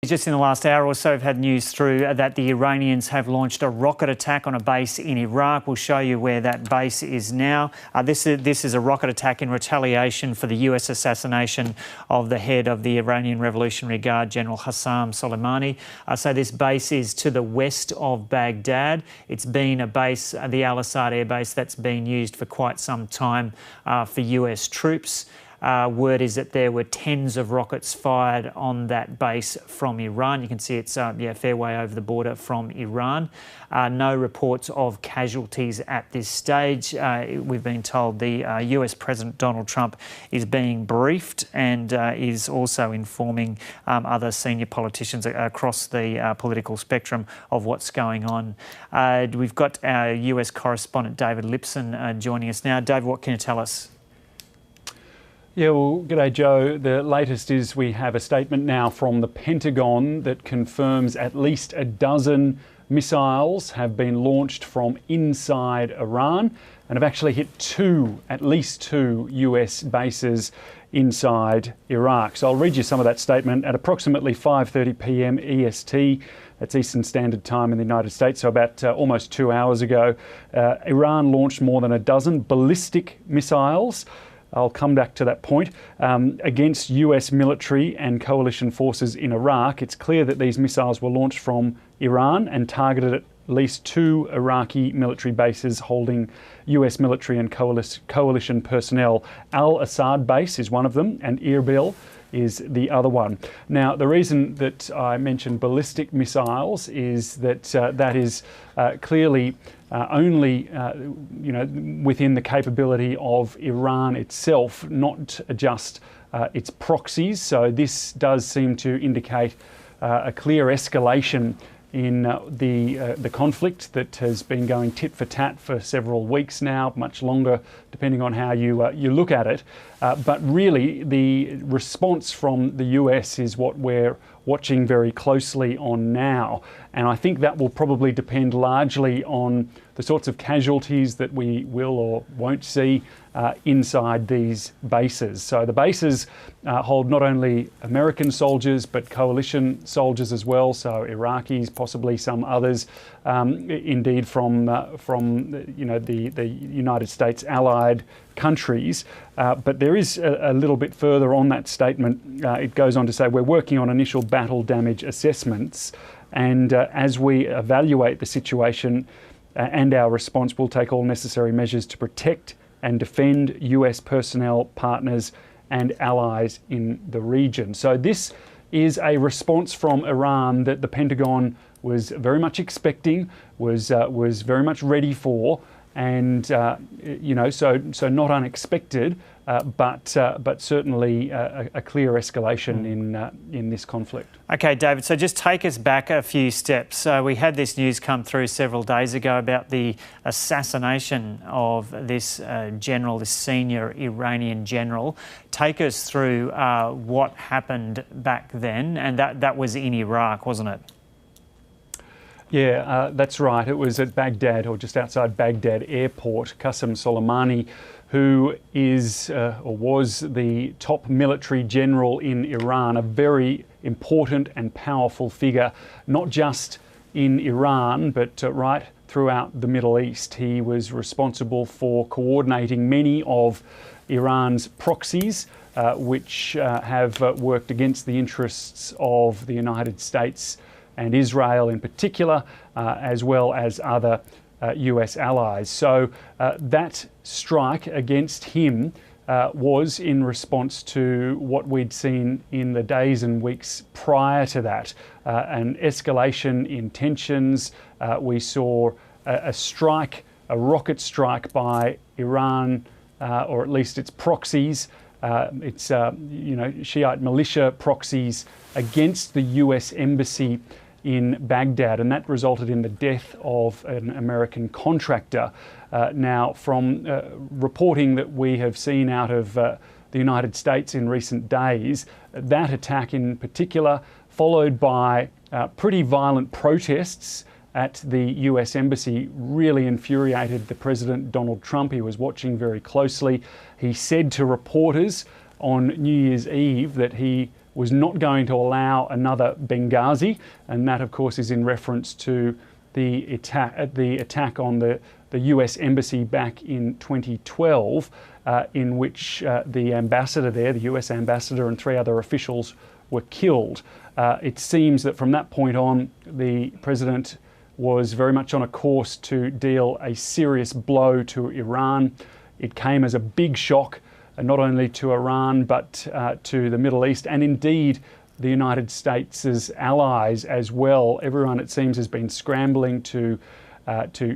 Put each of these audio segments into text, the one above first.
Just in the last hour or so, we've had news through that the Iranians have launched a rocket attack on a base in Iraq. We'll show you where that base is now. This is a rocket attack in retaliation for the US assassination of the head of the Iranian Revolutionary Guard, General Qasem Soleimani. So this base is to the west of Baghdad. It's been a base, the Al-Assad Air Base, that's been used for quite some time for US troops. Word is that there were tens of rockets fired on that base from Iran. You can see it's a fair way over the border from Iran. No reports of casualties at this stage. We've been told the US President Donald Trump is being briefed and is also informing other senior politicians across the political spectrum of what's going on. We've got our US correspondent David Lipson joining us now. David, what can you tell us? Yeah, well, g'day Joe. The latest is we have a statement now from the Pentagon that confirms at least a dozen missiles have been launched from inside Iran and have actually hit at least two US bases inside Iraq. So I'll read you some of that statement. At approximately 5:30 p.m. EST, that's Eastern Standard Time in the United States, so about almost 2 hours ago, Iran launched more than a dozen ballistic missiles. I'll come back to that point, against US military and coalition forces in Iraq. It's clear that these missiles were launched from Iran and targeted at least two Iraqi military bases holding US military and coalition personnel. Al-Assad base is one of them, and Erbil is the other one. Now, the reason that I mentioned ballistic missiles is that that is clearly only within the capability of Iran itself, not just its proxies. So this does seem to indicate a clear escalation in the conflict that has been going tit for tat for several weeks now, much longer depending on how you look at it. But really the response from the US is what we're watching very closely on now. And I think that will probably depend largely on the sorts of casualties that we will or won't see inside these bases. So the bases hold not only American soldiers but coalition soldiers as well, so Iraqis, possibly some others, indeed from the United States allied countries. But there is a little bit further on that statement. It goes on to say, we're working on initial battle damage assessments, and as we evaluate the situation and our response, we'll take all necessary measures to protect and defend US personnel, partners and allies in the region. So this is a response from Iran that the Pentagon was very much expecting, was very much ready for, and so not unexpected, but certainly a clear escalation in this conflict. Okay, David, so just take us back a few steps. We had this news come through several days ago about the assassination of this general, this senior Iranian general. Take us through what happened back then, and that was in Iraq, wasn't it? Yeah, that's right. It was at Baghdad, or just outside Baghdad airport. Qasem Soleimani, who is or was the top military general in Iran, a very important and powerful figure, not just in Iran, but right throughout the Middle East. He was responsible for coordinating many of Iran's proxies, which have worked against the interests of the United States and Israel in particular, as well as other US allies. So that strike against him was in response to what we'd seen in the days and weeks prior to that, an escalation in tensions. We saw a rocket strike by Iran, or at least its proxies, its Shiite militia proxies against the US embassy in Baghdad, and that resulted in the death of an American contractor. Now, from reporting that we have seen out of the United States in recent days, that attack in particular, followed by pretty violent protests at the US embassy, really infuriated the President Donald Trump. He was watching very closely. He said to reporters on New Year's Eve that he was not going to allow another Benghazi, and that, of course, is in reference to the attack on the US embassy back in 2012, in which the ambassador there, the US ambassador, and 3 other officials were killed. It seems that from that point on, the president was very much on a course to deal a serious blow to Iran. It came as a big shock, not only to Iran, but to the Middle East, and indeed the United States' allies as well. Everyone, it seems, has been scrambling to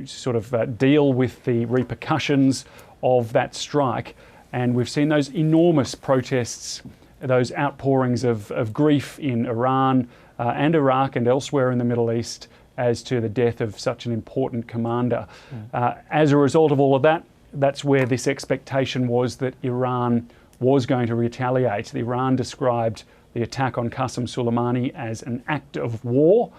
sort of deal with the repercussions of that strike. And we've seen those enormous protests, those outpourings of grief in Iran and Iraq and elsewhere in the Middle East as to the death of such an important commander. As a result of all of that, that's where this expectation was that Iran was going to retaliate. Iran described the attack on Qasem Soleimani as an act of war,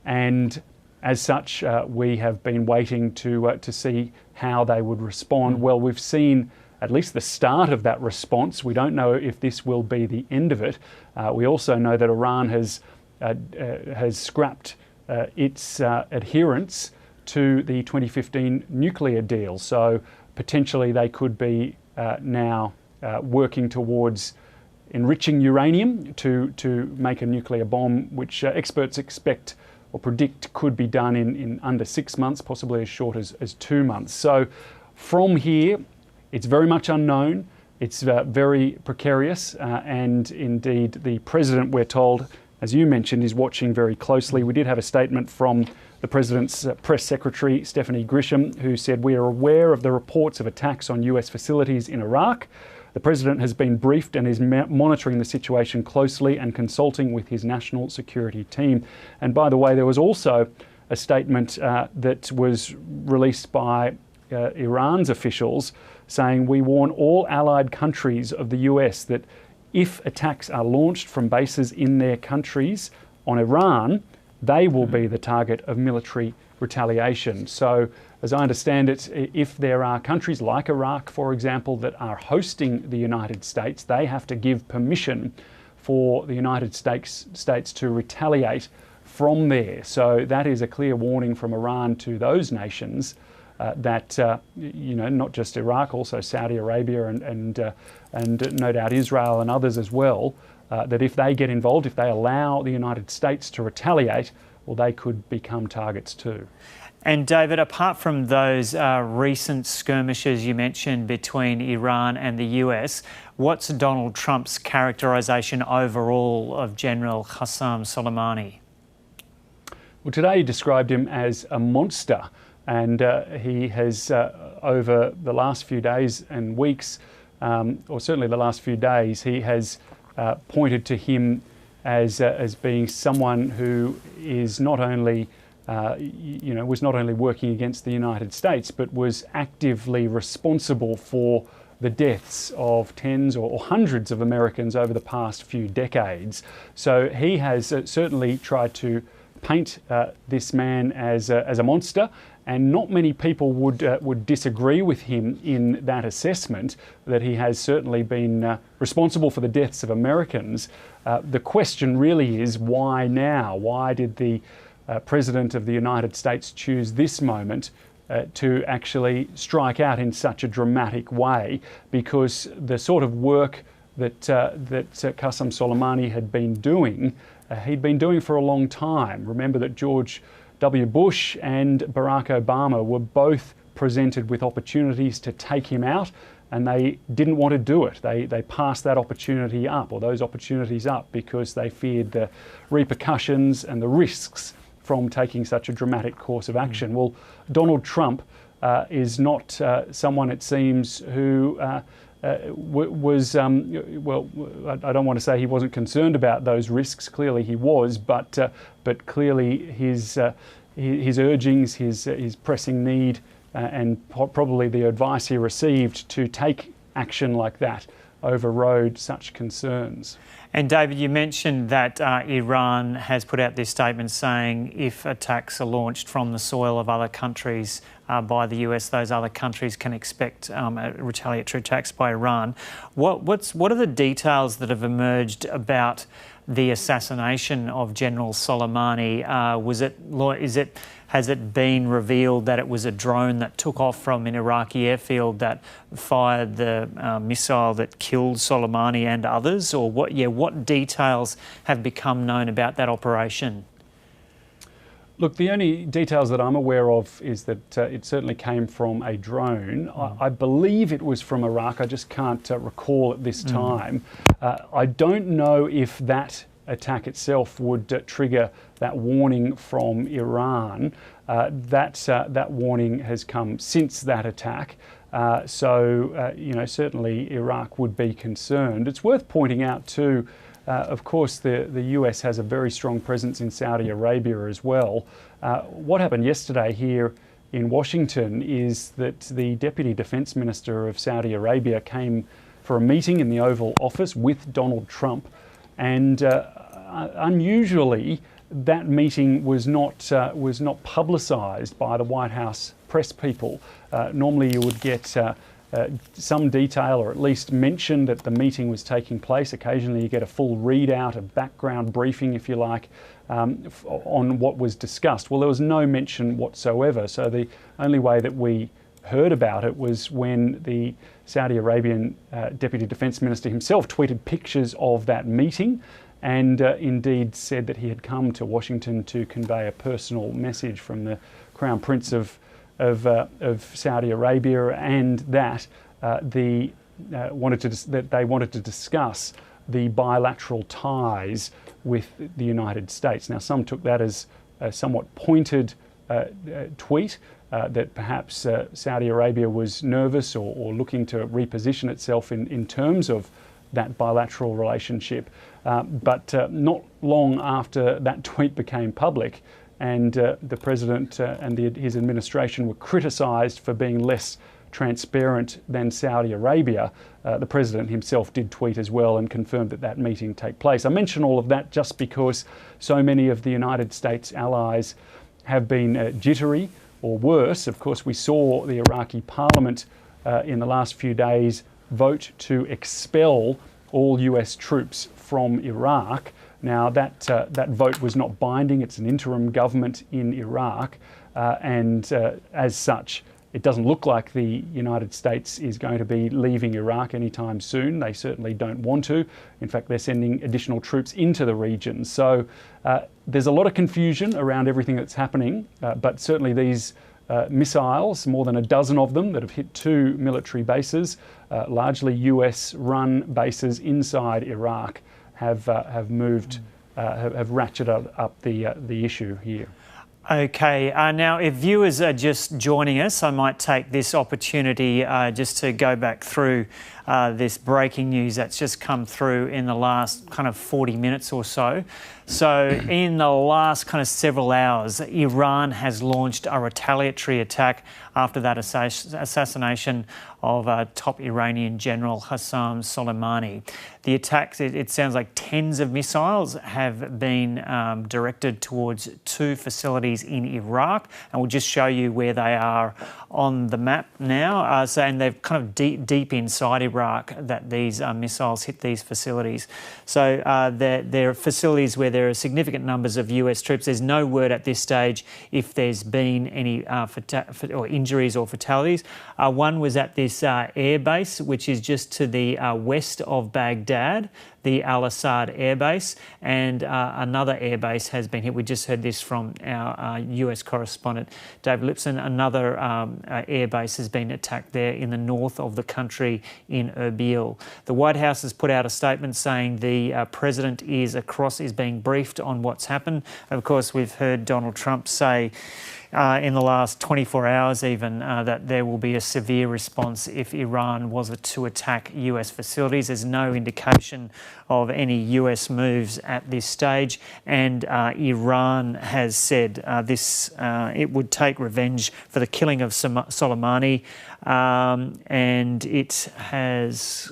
and as such, we have been waiting to see how they would respond. Well, we've seen at least the start of that response. We don't know if this will be the end of it. We also know that Iran has scrapped its adherence to the 2015 nuclear deal. So potentially they could be now working towards enriching uranium to make a nuclear bomb, which experts expect or predict could be done in under 6 months, possibly as short as 2 months. So from here, it's very much unknown. It's very precarious, and indeed the president, we're told, as you mentioned, is watching very closely. We did have a statement from the president's press secretary, Stephanie Grisham, who said, "We are aware of the reports of attacks on US facilities in Iraq. The president has been briefed and is monitoring the situation closely and consulting with his national security team." And by the way, there was also a statement that was released by Iran's officials saying, "We warn all allied countries of the US that if attacks are launched from bases in their countries on Iran, they will be the target of military retaliation." So, as I understand it, if there are countries like Iraq, for example, that are hosting the United States, they have to give permission for the United States to retaliate from there. So that is a clear warning from Iran to those nations that not just Iraq, also Saudi Arabia and no doubt Israel and others as well, that if they get involved, if they allow the United States to retaliate, well, they could become targets too. And David, apart from those recent skirmishes you mentioned between Iran and the US, what's Donald Trump's characterisation overall of General Qasem Soleimani? Well, today he described him as a monster. And he has, over the last few days and weeks, or certainly the last few days, he has pointed to him as being someone who is not only, was not only working against the United States, but was actively responsible for the deaths of tens or hundreds of Americans over the past few decades. So he has certainly tried to paint this man as a monster. And not many people would disagree with him in that assessment, that he has certainly been responsible for the deaths of Americans. The question really is, why now? Why did the President of the United States choose this moment to actually strike out in such a dramatic way? Because the sort of work that Qasem Soleimani had been doing, he'd been doing for a long time. Remember that George W. Bush and Barack Obama were both presented with opportunities to take him out, and they didn't want to do it. They passed that opportunity up, or those opportunities up, because they feared the repercussions and the risks from taking such a dramatic course of action. Well, Donald Trump is not someone, it seems, who was, well, I don't want to say he wasn't concerned about those risks. Clearly he was, but clearly his urgings, his pressing need, and probably the advice he received to take action like that overrode such concerns. And David, you mentioned that Iran has put out this statement saying if attacks are launched from the soil of other countries by the US, those other countries can expect retaliatory attacks by Iran. What are the details that have emerged about the assassination of General Soleimani. Has it been revealed that it was a drone that took off from an Iraqi airfield that fired the missile that killed Soleimani and others? Or what details have become known about that operation? Look, the only details that I'm aware of is that it certainly came from a drone. I believe it was from Iraq. I just can't recall at this time. I don't know if that attack itself would trigger that warning from Iran. That warning has come since that attack. Certainly Iraq would be concerned. It's worth pointing out too, of course, the US has a very strong presence in Saudi Arabia as well. What happened yesterday here in Washington is that the Deputy Defence Minister of Saudi Arabia came for a meeting in the Oval Office with Donald Trump, and unusually that meeting was not publicised by the White House press people. Normally you would get some detail, or at least mention that the meeting was taking place. Occasionally you get a full readout, a background briefing, if you like, on what was discussed. Well, there was no mention whatsoever. So the only way that we heard about it was when the Saudi Arabian Deputy Defence Minister himself tweeted pictures of that meeting, and indeed said that he had come to Washington to convey a personal message from the Crown Prince of Saudi Arabia, and that they wanted to discuss the bilateral ties with the United States. Now, some took that as a somewhat pointed tweet, that perhaps Saudi Arabia was nervous or looking to reposition itself in terms of that bilateral relationship. But not long after that tweet became public, and the President and his administration were criticised for being less transparent than Saudi Arabia, the President himself did tweet as well and confirmed that meeting take place. I mention all of that just because so many of the United States allies have been jittery, or worse. Of course, we saw the Iraqi parliament in the last few days vote to expel all US troops from Iraq. Now, that vote was not binding. It's an interim government in Iraq, and as such, it doesn't look like the United States is going to be leaving Iraq anytime soon. They certainly don't want to. In fact, they're sending additional troops into the region. So there's a lot of confusion around everything that's happening, but certainly these missiles, more than a dozen of them that have hit 2 military bases, largely US-run bases inside Iraq, have ratcheted up the issue here. Okay, now if viewers are just joining us, I might take this opportunity just to go back through this breaking news that's just come through in the last kind of 40 minutes or so. So in the last kind of several hours, Iran has launched a retaliatory attack after that assassination of top Iranian General Qasem Soleimani. The attacks, it sounds like tens of missiles have been directed towards 2 facilities in Iraq, and we'll just show you where they are on the map now. And they're kind of deep inside Iraq that these missiles hit these facilities. So there are facilities where there are significant numbers of US troops. There's no word at this stage if there's been any or injuries or fatalities. One was at this air base, which is just to the west of Baghdad, the Al-Assad air base, and another air base has been hit. We just heard this from our US correspondent, David Lipson. Another air base has been attacked there in the north of the country in Erbil. The White House has put out a statement saying the President is being briefed on what's happened. Of course, we've heard Donald Trump say in the last 24 hours even that there will be a severe response if Iran was to attack US facilities. There's no indication of any US moves at this stage, and Iran has said it would take revenge for the killing of Soleimani, and it has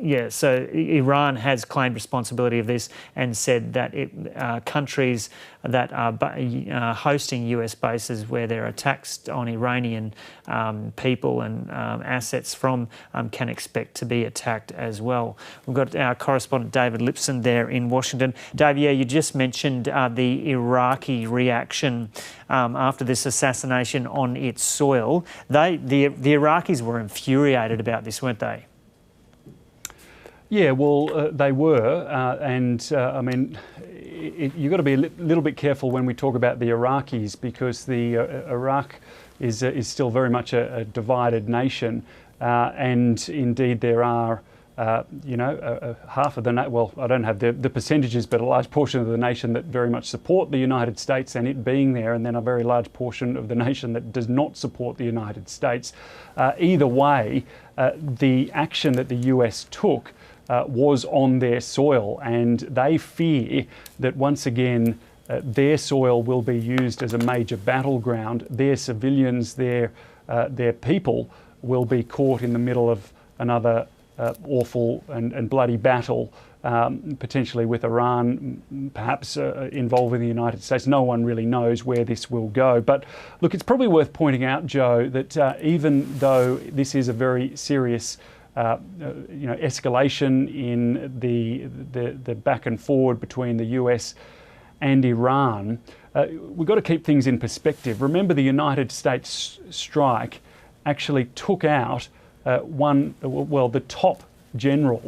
Yeah, so Iran has claimed responsibility of this and said that countries that are hosting US bases where there are attacks on Iranian people and assets from can expect to be attacked as well. We've got our correspondent David Lipson there in Washington. Dave, yeah, you just mentioned the Iraqi reaction after this assassination on its soil. The Iraqis were infuriated about this, weren't they? Yeah, well, they were, I mean, you've got to be a little bit careful when we talk about the Iraqis, because the Iraq is still very much a divided nation, and indeed there are, half of the well, I don't have the percentages, but a large portion of the nation that very much support the United States and it being there, and then a very large portion of the nation that does not support the United States. Either way, the action that the US took was on their soil, and they fear that once again their soil will be used as a major battleground. Their civilians, their people will be caught in the middle of another awful and bloody battle, potentially with Iran, perhaps involving the United States. No one really knows where this will go. But look, it's probably worth pointing out, Joe, that even though this is a very serious escalation in the back and forward between the US and Iran, we've got to keep things in perspective. Remember, the United States strike actually took out the top general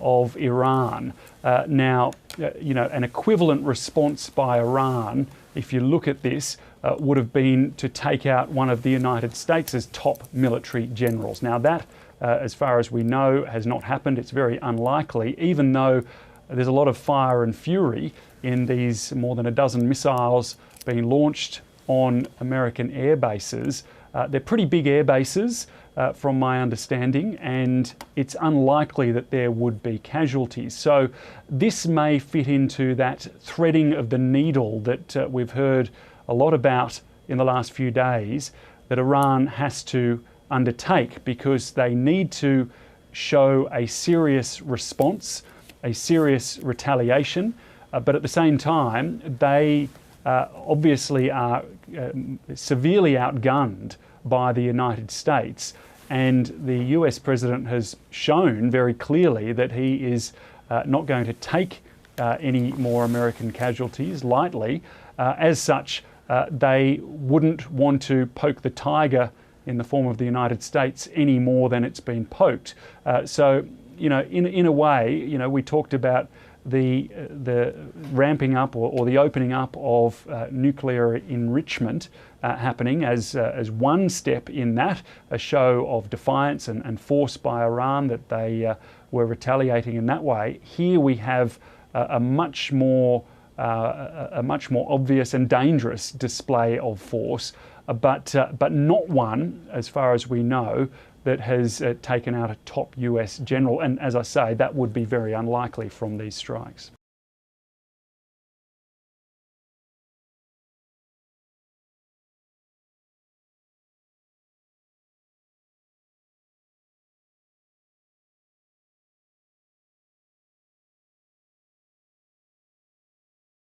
of Iran. Now, an equivalent response by Iran, if you look at this, would have been to take out one of the United States' top military generals. Now that, as far as we know, has not happened. It's very unlikely, even though there's a lot of fire and fury in these more than a dozen missiles being launched on American air bases. They're pretty big air bases, from my understanding, and it's unlikely that there would be casualties. So this may fit into that threading of the needle that we've heard a lot about in the last few days, that Iran has to undertake, because they need to show a serious response, a serious retaliation, but at the same time they obviously are severely outgunned by the United States, and the US president has shown very clearly that he is not going to take any more American casualties lightly. As such, they wouldn't want to poke the tiger in the form of the United States any more than it's been poked. So, in a way, we talked about the ramping up or the opening up of nuclear enrichment happening as one step in that, a show of defiance and force by Iran that they were retaliating in that way. Here we have a much more obvious and dangerous display of force, but not one, as far as we know, that has taken out a top US general. And as I say, that would be very unlikely from these strikes.